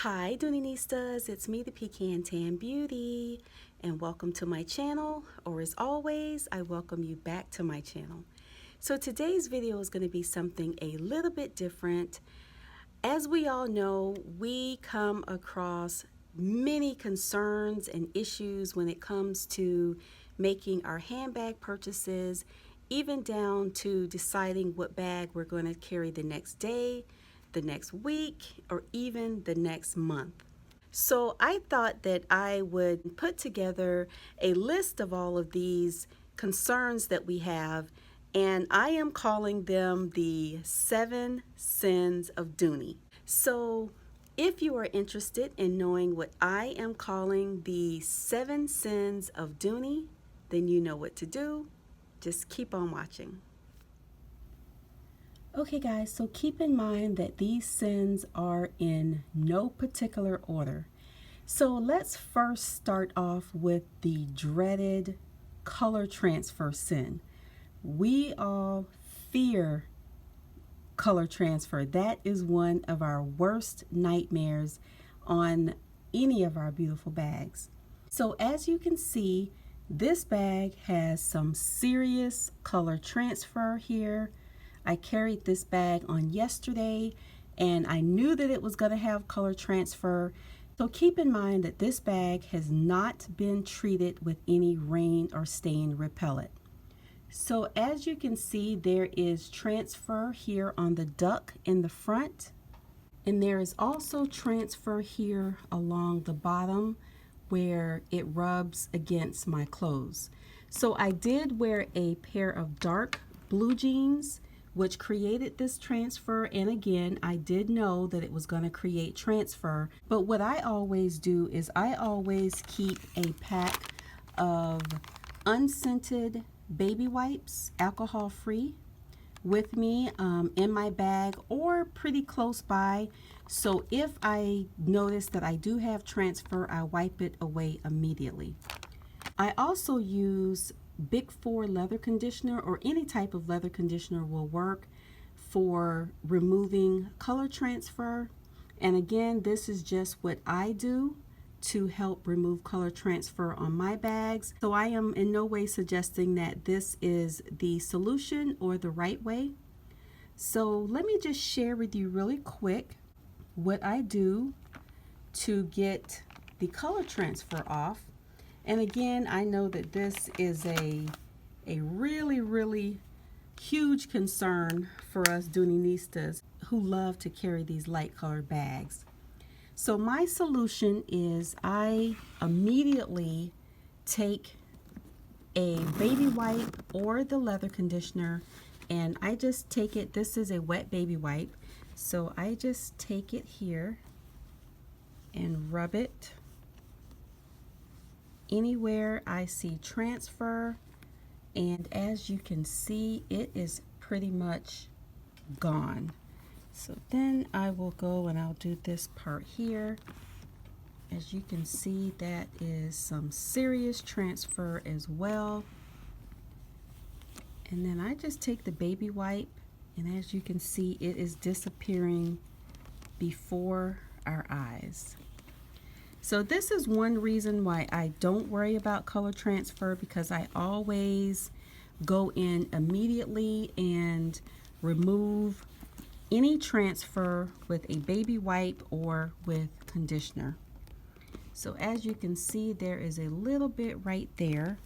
Hi Doonistas, it's me the Pecan Tan Beauty and welcome to my channel, or as always I welcome you back to my channel. So today's video is going to be something a little bit different. As we all know, we come across many concerns and issues when it comes to making our handbag purchases, even down to deciding what bag we're going to carry the next day, the next week, or even the next month. So I thought that I would put together a list of all of these concerns that we have, and I am calling them the 7 sins of Dooney. So if you are interested in knowing what I am calling the 7 sins of Dooney, then you know what to do. Just keep on watching. Okay guys, so keep in mind that these sins are in no particular order. So let's first start off with the dreaded color transfer sin. We all fear color transfer. That is one of our worst nightmares on any of our beautiful bags. So as you can see, this bag has some serious color transfer here. I carried this bag on yesterday and I knew that it was going to have color transfer. So keep in mind that this bag has not been treated with any rain or stain repellent. So as you can see, there is transfer here on the duck in the front, and there is also transfer here along the bottom where it rubs against my clothes. So I did wear a pair of dark blue jeans which created this transfer, and again I did know that it was going to create transfer, but what I always do is I always keep a pack of unscented baby wipes, alcohol free, with me in my bag or pretty close by, so if I notice that I do have transfer, I wipe it away immediately. I also use Big 4 leather conditioner, or any type of leather conditioner will work for removing color transfer. And again, this is just what I do to help remove color transfer on my bags. So I am in no way suggesting that this is the solution or the right way. So let me just share with you really quick what I do to get the color transfer off. And again, I know that this is a really huge concern for us Doonistas who love to carry these light colored bags. So my solution is I immediately take a baby wipe or the leather conditioner, and I just take it, this is a wet baby wipe, so I just take it here and rub it anywhere I see transfer, and as you can see, it is pretty much gone. So then I will go and I'll do this part here. As you can see, that is some serious transfer as well. And then I just take the baby wipe, and as you can see, it is disappearing before our eyes. So this is one reason why I don't worry about color transfer, because I always go in immediately and remove any transfer with a baby wipe or with conditioner. So as you can see, there is a little bit right there,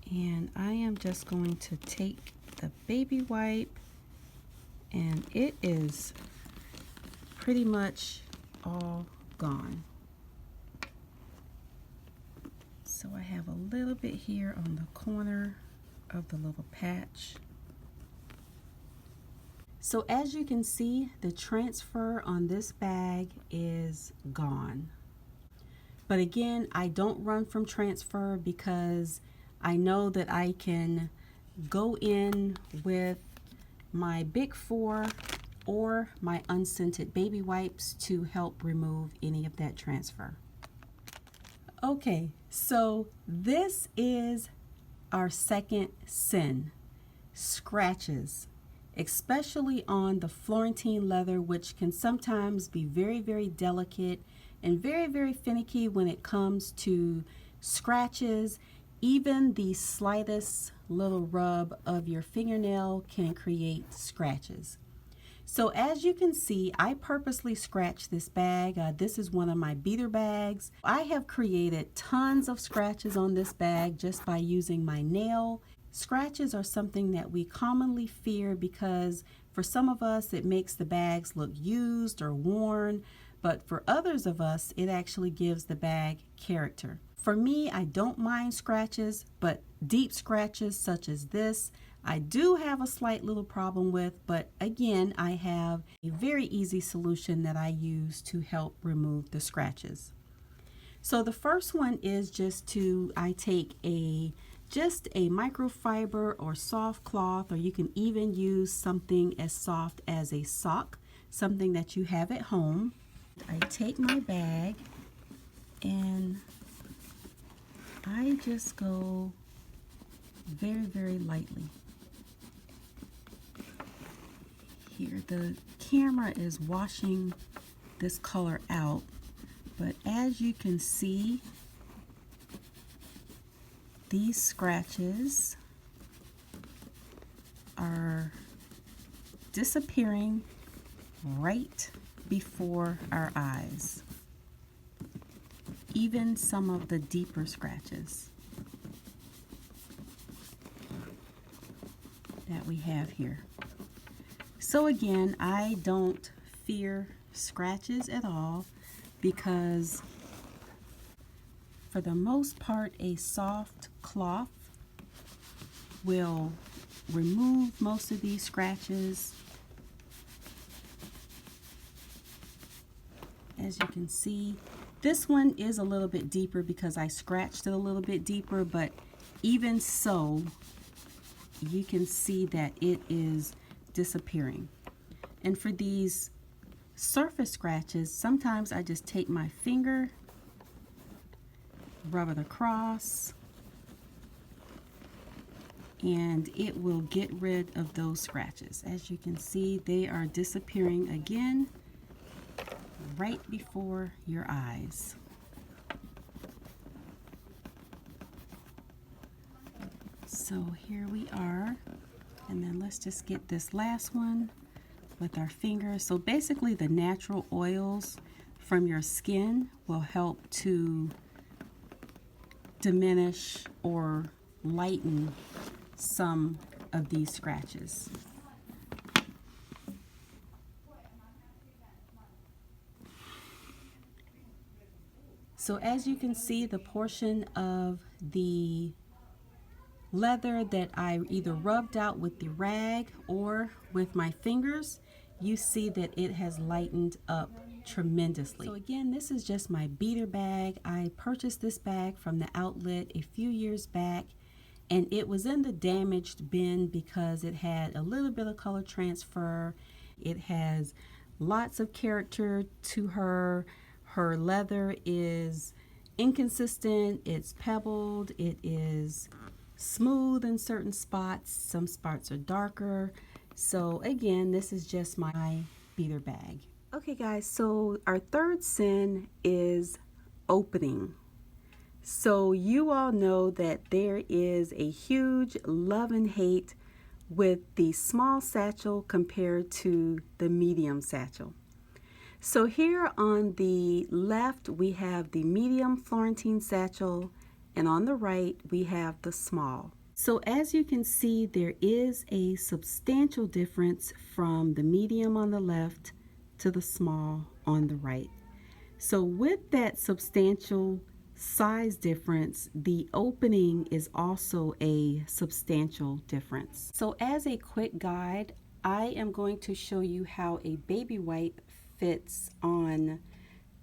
and I am just going to take the baby wipe, and it is pretty much all gone. So I have a little bit here on the corner of the little patch. So as you can see, the transfer on this bag is gone. But again, I don't run from transfer because I know that I can go in with my Big 4 or my unscented baby wipes to help remove any of that transfer. Okay, so this is our second sin, scratches. especially on the Florentine leather, which can sometimes be very, very delicate and very, very finicky when it comes to scratches. Even the slightest little rub of your fingernail can create scratches. So as you can see, I purposely scratched this bag. This is one of my beater bags. I have created tons of scratches on this bag just by using my nail. Scratches are something that we commonly fear because for some of us it makes the bags look used or worn, but for others of us it actually gives the bag character. For me, I don't mind scratches, but deep scratches such as this, I do have a slight little problem with, but again, I have a very easy solution that I use to help remove the scratches. So the first one is I take just a microfiber or soft cloth, or you can even use something as soft as a sock, something that you have at home. I take my bag and I just go very, very lightly. Here, the camera is washing this color out, but as you can see, these scratches are disappearing right before our eyes. Even some of the deeper scratches that we have here. So again, I don't fear scratches at all because for the most part a soft cloth will remove most of these scratches. As you can see, this one is a little bit deeper because I scratched it a little bit deeper, but even so, you can see that it is disappearing. And for these surface scratches, sometimes I just take my finger, rub it across, and it will get rid of those scratches. As you can see, they are disappearing again right before your eyes. So here we are, and then let's just get this last one with our finger. So basically the natural oils from your skin will help to diminish or lighten some of these scratches. So as you can see, the portion of the leather that I either rubbed out with the rag or with my fingers, you see that it has lightened up tremendously. So again, this is just my beater bag. I purchased this bag from the outlet a few years back, and it was in the damaged bin because it had a little bit of color transfer. It has lots of character to her. Her leather is inconsistent, it's pebbled, it is smooth in certain spots, some spots are darker. So again, this is just my beater bag. Okay guys, so our third sin is opening. So you all know that there is a huge love and hate with the small satchel compared to the medium satchel. So here on the left we have the medium Florentine satchel, and on the right we have the small. So as you can see, there is a substantial difference from the medium on the left to the small on the right. So with that substantial size difference, the opening is also a substantial difference. So as a quick guide, I am going to show you how a baby wipe fits on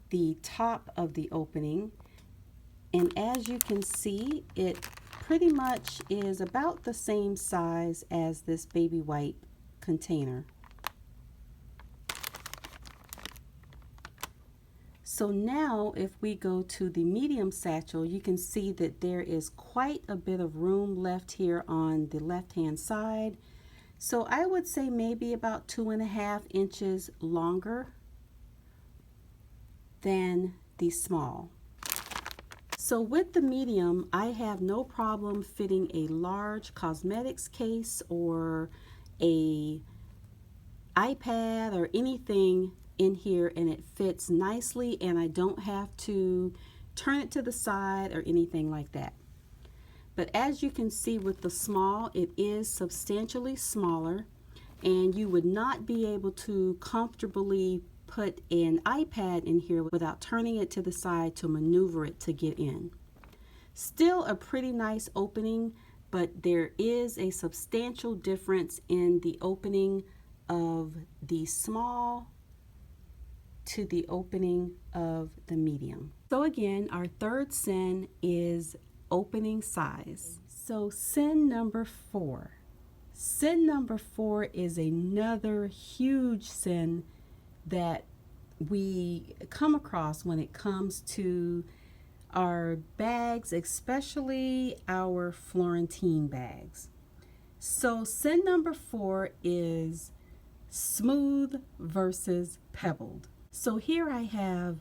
the top of the opening. And as you can see, it pretty much is about the same size as this baby wipe container. So now if we go to the medium satchel, you can see that there is quite a bit of room left here on the left hand side. So I would say maybe about 2.5 inches longer than the small. So with the medium, I have no problem fitting a large cosmetics case or a iPad or anything in here, and it fits nicely, and I don't have to turn it to the side or anything like that. But as you can see with the small, it is substantially smaller, and you would not be able to comfortably put an iPad in here without turning it to the side to maneuver it to get in. Still a pretty nice opening, but there is a substantial difference in the opening of the small to the opening of the medium. So again, our third sin is opening size. So sin number 4. Sin number 4 is another huge sin that we come across when it comes to our bags, especially our Florentine bags. So sin number 4 is smooth versus pebbled. So here I have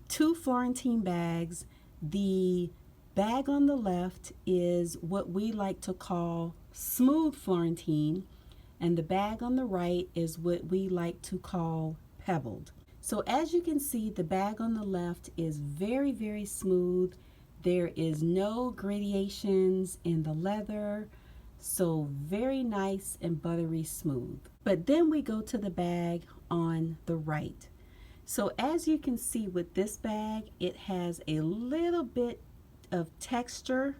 2 Florentine bags. The bag on the left is what we like to call smooth Florentine, and the bag on the right is what we like to call pebbled. So as you can see, the bag on the left is very, very smooth. There is no gradations in the leather, so very nice and buttery smooth. But then we go to the bag on the right. So as you can see with this bag, it has a little bit of texture.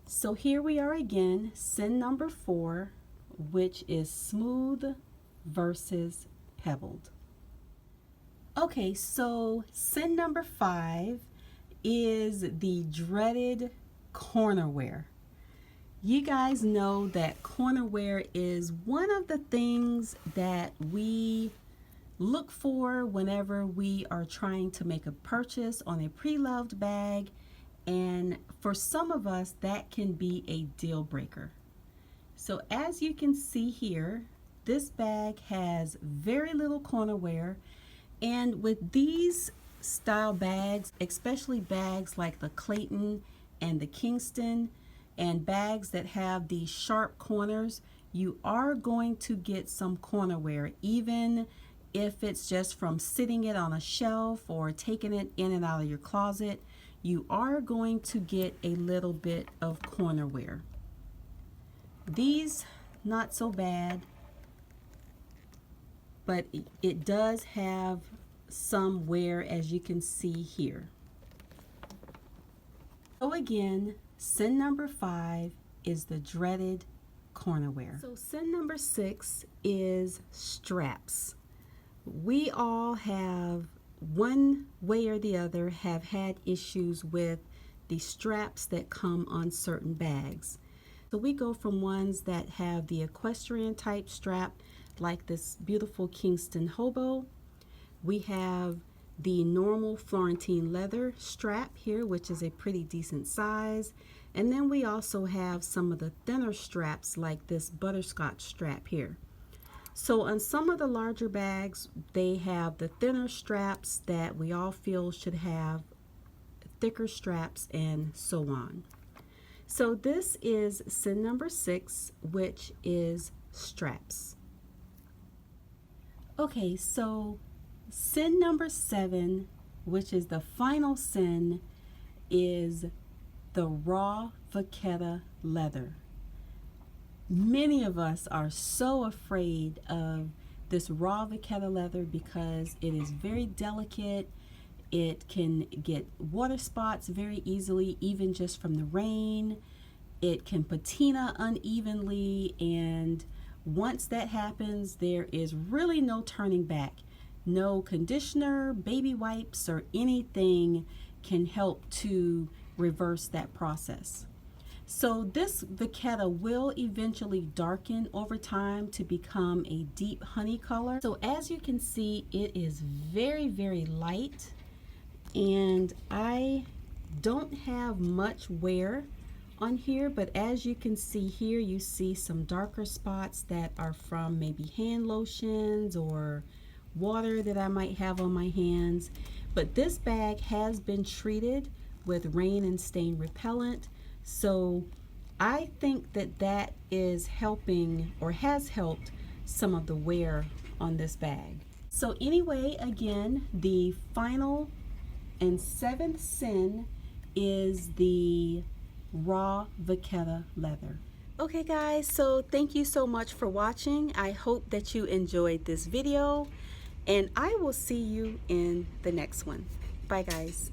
So here we are again, sin number 4, which is smooth versus pebbled. Okay, so sin number 5 is the dreaded corner wear. You guys know that corner wear is one of the things that we look for whenever we are trying to make a purchase on a pre-loved bag, and for some of us that can be a deal breaker. So as you can see here, this bag has very little corner wear, and with these style bags, especially bags like the Clayton and the Kingston and bags that have these sharp corners, you are going to get some corner wear, even if it's just from sitting it on a shelf or taking it in and out of your closet. You are going to get a little bit of corner wear. These, not so bad, but it does have some wear, as you can see here. So again, sin number 5 is the dreaded corner wear. So sin number 6 is straps. We all have, one way or the other, have had issues with the straps that come on certain bags. So we go from ones that have the equestrian type strap, like this beautiful Kingston Hobo. We have the normal Florentine leather strap here, which is a pretty decent size. And then we also have some of the thinner straps, like this butterscotch strap here. So on some of the larger bags, they have the thinner straps that we all feel should have thicker straps, and so on. So this is sin number 6, which is straps. Okay, so sin number 7, which is the final sin, is the raw Vachetta leather. Many of us are so afraid of this raw Vachetta leather because it is very delicate. It can get water spots very easily, even just from the rain. It can patina unevenly, and once that happens, there is really no turning back. No conditioner, baby wipes, or anything can help to reverse that process. So this Vachetta will eventually darken over time to become a deep honey color. So as you can see, it is very, very light, and I don't have much wear on here, but as you can see here, you see some darker spots that are from maybe hand lotions or water that I might have on my hands. But this bag has been treated with rain and stain repellent, so I think that that is helping or has helped some of the wear on this bag. So anyway, again, the final and seventh sin is the raw Vachetta leather. Okay guys, so thank you so much for watching. I hope that you enjoyed this video, and I will see you in the next one. Bye guys.